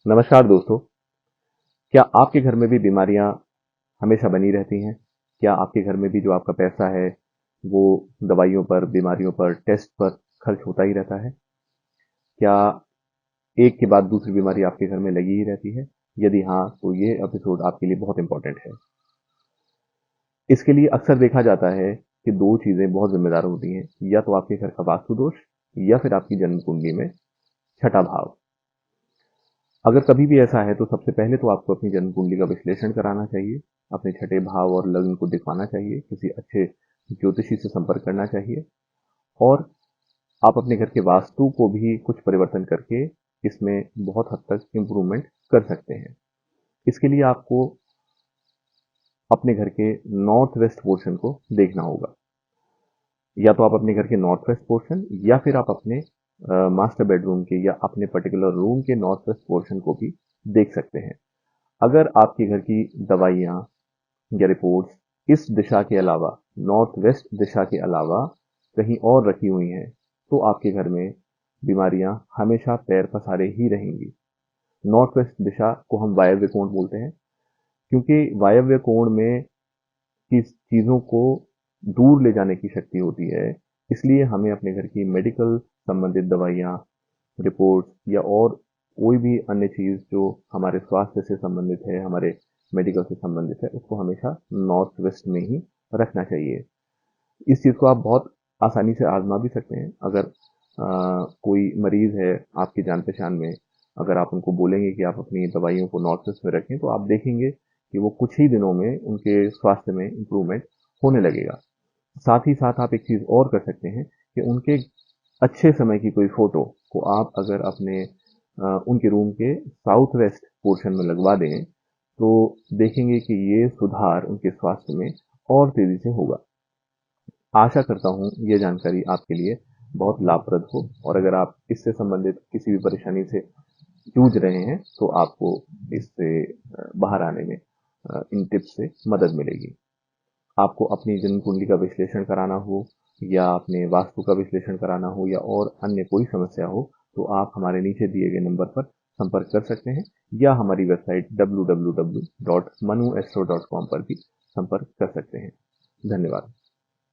नमस्कार दोस्तों। क्या आपके घर में भी बीमारियां हमेशा बनी रहती हैं? क्या आपके घर में भी जो आपका पैसा है वो दवाइयों पर, बीमारियों पर, टेस्ट पर खर्च होता ही रहता है? क्या एक के बाद दूसरी बीमारी आपके घर में लगी ही रहती है? यदि हाँ, तो ये एपिसोड आपके लिए बहुत इंपॉर्टेंट है। इसके लिए अक्सर देखा जाता है कि दो चीजें बहुत जिम्मेदार होती हैं, या तो आपके घर का वास्तु दोष या फिर आपकी जन्म कुंडली में छठा भाव। अगर कभी भी ऐसा है तो सबसे पहले तो आपको अपनी जन्म कुंडली का विश्लेषण कराना चाहिए, अपने छठे भाव और लग्न को दिखवाना चाहिए, किसी अच्छे ज्योतिषी से संपर्क करना चाहिए, और आप अपने घर के वास्तु को भी कुछ परिवर्तन करके इसमें बहुत हद तक इम्प्रूवमेंट कर सकते हैं। इसके लिए आपको अपने घर के नॉर्थ वेस्ट पोर्शन को देखना होगा। या तो आप अपने घर के नॉर्थ वेस्ट पोर्शन या फिर आप अपने मास्टर बेडरूम के या अपने पर्टिकुलर रूम के नॉर्थ वेस्ट पोर्शन को भी देख सकते हैं। अगर आपके घर की दवाइयाँ या रिपोर्ट्स इस दिशा के अलावा, नॉर्थ वेस्ट दिशा के अलावा कहीं और रखी हुई हैं, तो आपके घर में बीमारियां हमेशा पैर पसारे ही रहेंगी। नॉर्थ वेस्ट दिशा को हम वायव्य कोण बोलते हैं, क्योंकि वायव्य कोण में किस चीजों को दूर ले जाने की शक्ति होती है। इसलिए हमें अपने घर की मेडिकल संबंधित दवाइयाँ, रिपोर्ट या और कोई भी अन्य चीज जो हमारे स्वास्थ्य से संबंधित है, हमारे मेडिकल से संबंधित है, उसको हमेशा नॉर्थ वेस्ट में ही रखना चाहिए। इस चीज को आप बहुत आसानी से आजमा भी सकते हैं। अगर कोई मरीज है आपकी जान पहचान में, अगर आप उनको बोलेंगे कि आप अपनी दवाइयों को नॉर्थ वेस्ट में रखें, तो आप देखेंगे कि वो कुछ ही दिनों में उनके स्वास्थ्य में इंप्रूवमेंट होने लगेगा। साथ ही साथ आप एक चीज और कर सकते हैं कि उनके अच्छे समय की कोई फोटो को आप अगर अपने उनके रूम के साउथ वेस्ट पोर्शन में लगवा दें, तो देखेंगे कि ये सुधार उनके स्वास्थ्य में और तेजी से होगा। आशा करता हूँ ये जानकारी आपके लिए बहुत लाभप्रद हो, और अगर आप इससे संबंधित किसी भी परेशानी से जूझ रहे हैं तो आपको इससे बाहर आने में इन टिप्स से मदद मिलेगी। आपको अपनी जन्म कुंडली का विश्लेषण कराना हो, या अपने वास्तु का विश्लेषण कराना हो, या और अन्य कोई समस्या हो, तो आप हमारे नीचे दिए गए नंबर पर संपर्क कर सकते हैं, या हमारी वेबसाइट www.manuastro.com पर भी संपर्क कर सकते हैं। धन्यवाद।